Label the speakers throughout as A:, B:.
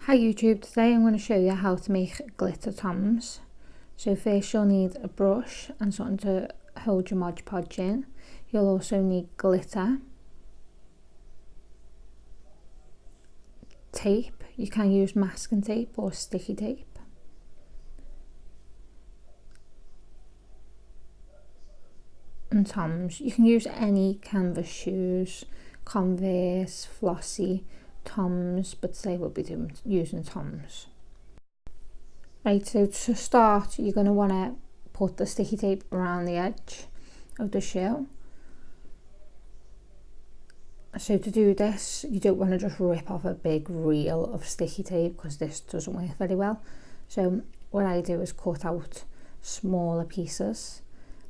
A: Hi YouTube, today I'm going to show you how to make glitter toms. So first you'll need a brush and something to hold your Mod Podge in. You'll also need glitter, tape, you can use masking tape or sticky tape, and toms. You can use any canvas shoes, Converse, flossy, toms, but today we'll be using toms. Right, so to start you're going to want to put the sticky tape around the edge of the shoe. So to do this, you don't want to just rip off a big reel of sticky tape because this doesn't work very well. So what I do is cut out smaller pieces,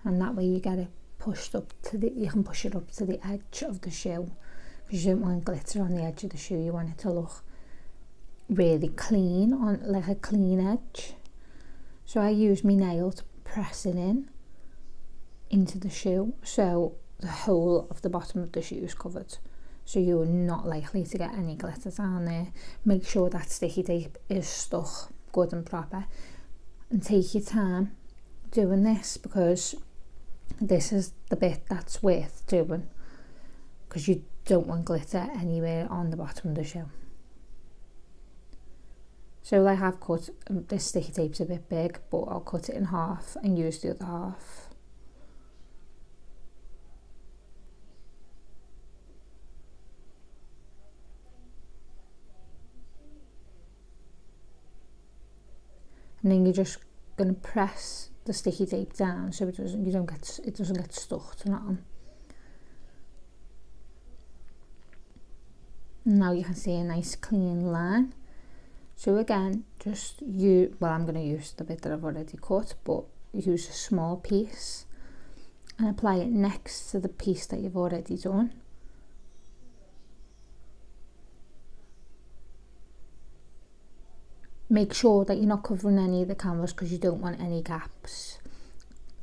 A: and that way you get it pushed up to you can push it up to the edge of the shoe, because you don't want glitter on the edge of the shoe. You want it to look really clean, on like a clean edge. So I use my nail to press it into the shoe, so the whole of the bottom of the shoe is covered, so you're not likely to get any glitter down there. Make sure that sticky tape is stuck good and proper, and take your time doing this, because this is the bit that's worth doing, because you don't want glitter anywhere on the bottom of the shoe. So like I've cut, this sticky tape's a bit big, but I'll cut it in half and use the other half. And then you're just going to press the sticky tape down so it doesn't get stuck to nothing. Now you can see a nice clean line. So again, I'm going to use the bit that I've already cut, but use a small piece and apply it next to the piece that you've already done. Make sure that you're not covering any of the canvas, because you don't want any gaps.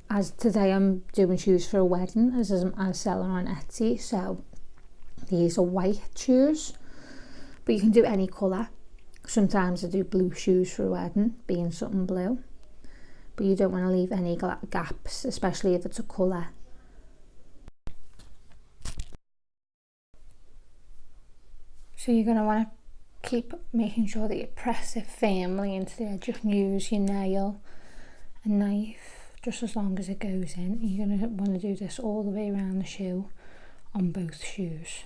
A: As today I'm doing shoes for a wedding, as I'm selling on Etsy, so these are white shoes, but you can do any colour. Sometimes I do blue shoes for a wedding, being something blue, but you don't want to leave any gaps, especially if it's a colour. So you're going to want to keep making sure that you press it firmly into the edge. You can use your nail, a knife, just as long as it goes in. You're going to want to do this all the way around the shoe on both shoes.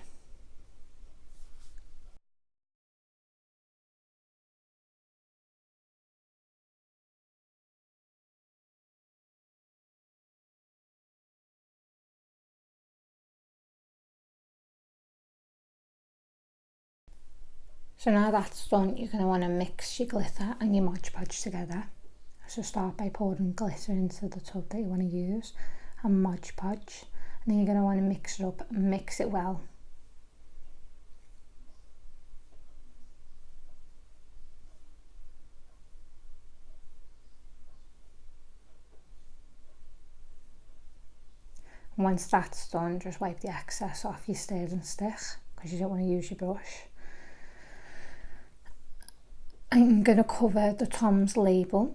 A: So now that's done, you're going to want to mix your glitter and your Mod Podge together. So start by pouring glitter into the tub that you want to use and Mod Podge, and then you're going to want to mix it up and mix it well. Once that's done, just wipe the excess off your stirring stick, because you don't want to use your brush. I'm going to cover the Tom's label.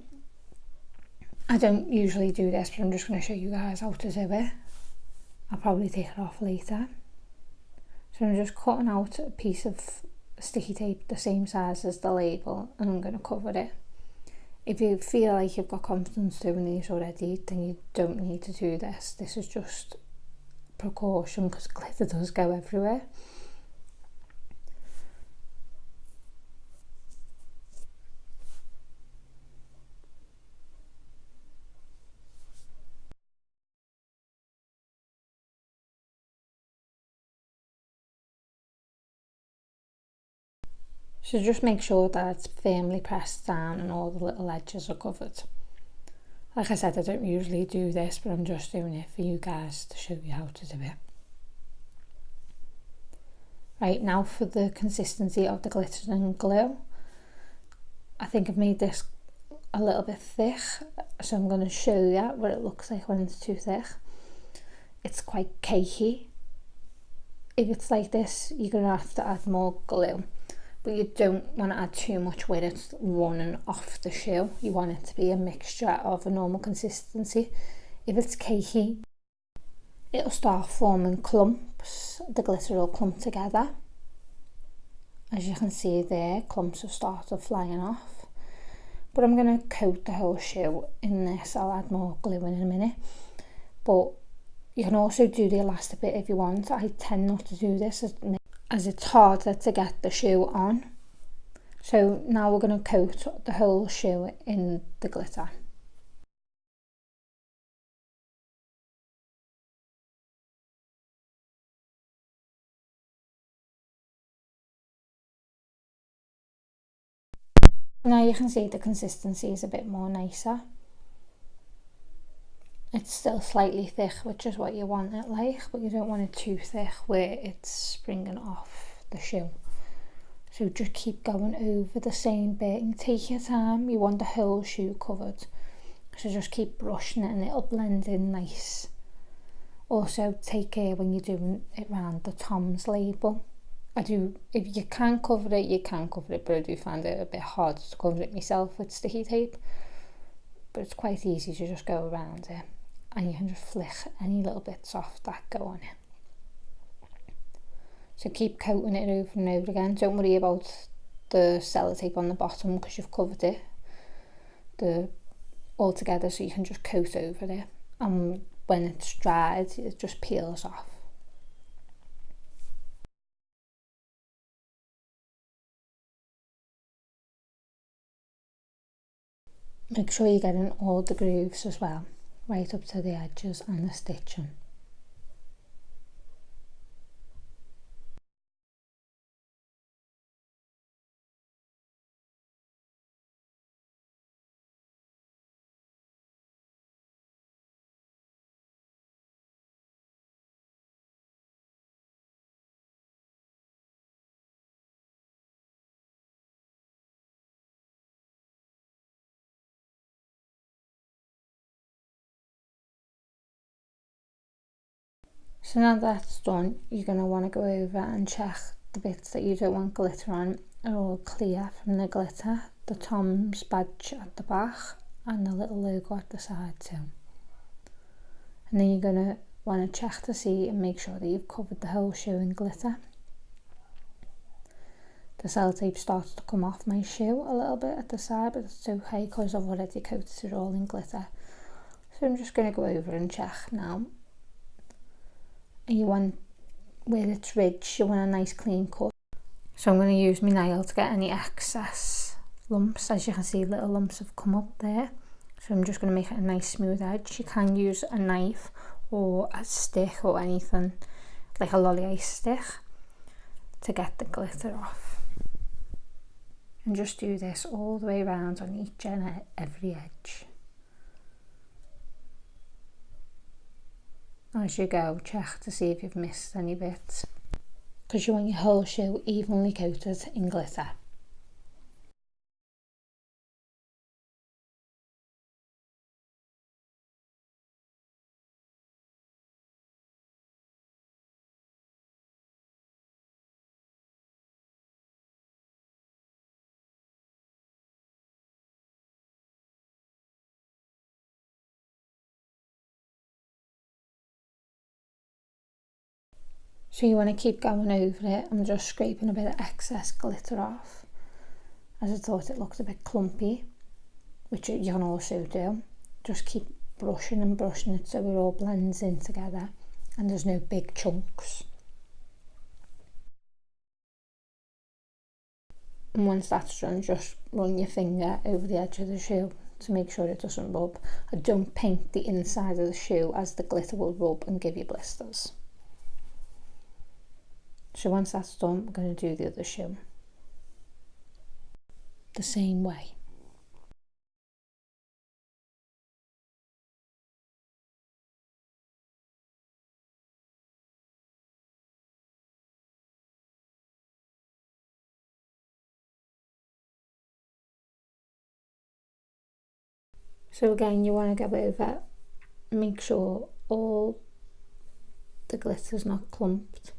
A: I don't usually do this, but I'm just going to show you guys how to do it. I'll probably take it off later. So I'm just cutting out a piece of sticky tape the same size as the label, and I'm going to cover it. If you feel like you've got confidence doing these already, then you don't need to do this. This is just precaution, because glitter does go everywhere. So just make sure that it's firmly pressed down and all the little edges are covered. Like I said, I don't usually do this, but I'm just doing it for you guys to show you how to do it. Right, now for the consistency of the glitter and glue. I think I've made this a little bit thick, so I'm going to show you what it looks like when it's too thick. It's quite cakey. If it's like this, you're going to have to add more glue. but you don't want to add too much where it's running off the shoe. You want it to be a mixture of a normal consistency. If it's cakey, it'll start forming clumps. The glitter will clump together. As you can see there, clumps have started flying off. But I'm going to coat the whole shoe in this. I'll add more glue in a minute. But you can also do the elastic bit if you want. I tend not to do this as it's harder to get the shoe on. So now we're going to coat the whole shoe in the glitter. Now you can see the consistency is a bit more nicer. It's still slightly thick, which is what you want it like, but you don't want it too thick where it's springing off the shoe. So just keep going over the same bit and take your time. You want the whole shoe covered. So just keep brushing it and it'll blend in nice. Also take care when you're doing it around the Tom's label. If you can cover it, you can cover it, but I do find it a bit hard to cover it myself with sticky tape. But it's quite easy to just go around it. And you can just flick any little bits off that go on it. So keep coating it over and over again. Don't worry about the sellotape on the bottom because you've covered it all together, so you can just coat over it. And when it's dried, it just peels off. Make sure you're getting all the grooves as well, right up to the edges and the stitching. So now that's done, you're going to want to go over and check the bits that you don't want glitter on are all clear from the glitter. The Tom's badge at the back and the little logo at the side too. And then you're going to want to check to see and make sure that you've covered the whole shoe in glitter. The sellotape starts to come off my shoe a little bit at the side, but it's okay because I've already coated it all in glitter. So I'm just going to go over and check now. And you want, where it's ridged, you want a nice clean cut. So I'm going to use my nail to get any excess lumps. As you can see, little lumps have come up there. So I'm just going to make it a nice smooth edge. You can use a knife or a stick or anything, like a lolly ice stick, to get the glitter off. And just do this all the way around on each and every edge. As you go, check to see if you've missed any bits, because you want your whole shoe evenly coated in glitter. So you want to keep going over it. I'm just scraping a bit of excess glitter off, as I thought it looked a bit clumpy, which you can also do. Just keep brushing and brushing it so it all blends in together and there's no big chunks. And once that's done, just run your finger over the edge of the shoe to make sure it doesn't rub. And don't paint the inside of the shoe, as the glitter will rub and give you blisters. So once that's done, we're going to do the other shoe the same way. So again, you want to go over, make sure all the glitter's not clumped.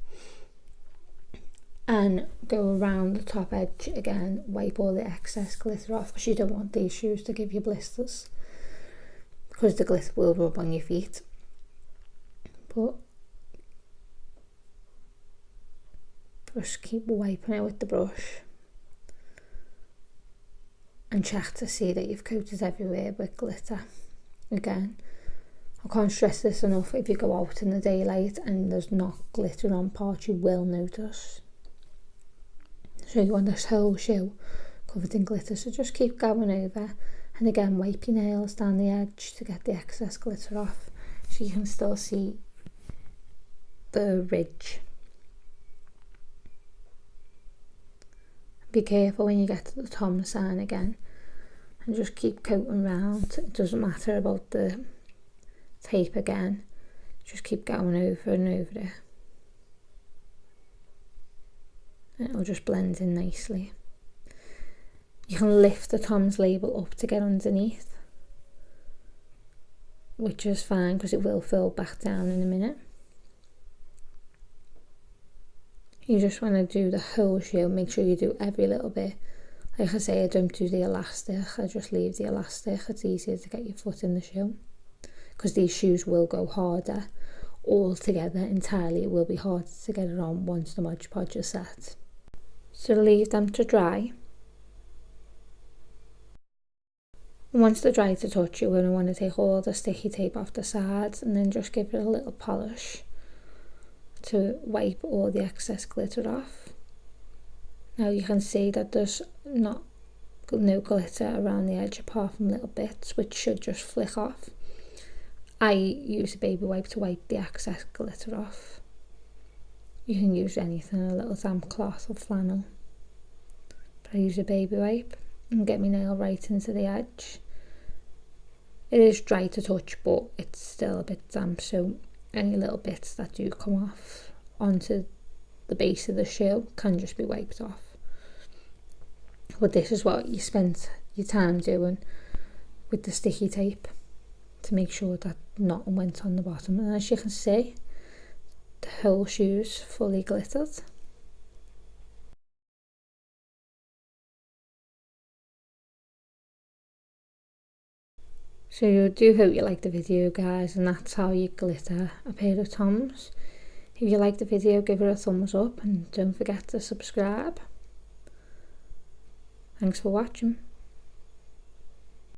A: and go around the top edge again, wipe all the excess glitter off, because you don't want these shoes to give you blisters, because the glitter will rub on your feet. But just keep wiping it with the brush and check to see that you've coated everywhere with glitter. Again, I can't stress this enough, if you go out in the daylight and there's not glitter on parts, you will notice. So you want this whole shoe covered in glitter, so just keep going over, and again wipe your nails down the edge to get the excess glitter off, so you can still see the ridge. Be careful when you get to the Tom sign again, and just keep coating round. It doesn't matter about the tape again, just keep going over and over it, and it'll just blend in nicely. You can lift the Tom's label up to get underneath, which is fine because it will fill back down in a minute. You just want to do the whole shoe, make sure you do every little bit. Like I say, I don't do the elastic, I just leave the elastic. It's easier to get your foot in the shoe, because these shoes will go harder all together entirely. It will be harder to get it on once the Mod Podge is set. So leave them to dry. Once they're dry to touch, you're going to want to take all the sticky tape off the sides and then just give it a little polish to wipe all the excess glitter off. Now you can see that there's no glitter around the edge apart from little bits, which should just flick off. I use a baby wipe to wipe the excess glitter off. You can use anything, a little damp cloth or flannel, but I use a baby wipe and get my nail right into the edge. It is dry to touch, but it's still a bit damp, so any little bits that do come off onto the base of the shoe can just be wiped off. But this is what you spent your time doing with the sticky tape, to make sure that nothing went on the bottom. And as you can see, the whole shoe's fully glittered. So I do hope you liked the video, guys, and that's how you glitter a pair of Toms. If you liked the video, give it a thumbs up and don't forget to subscribe. Thanks for watching.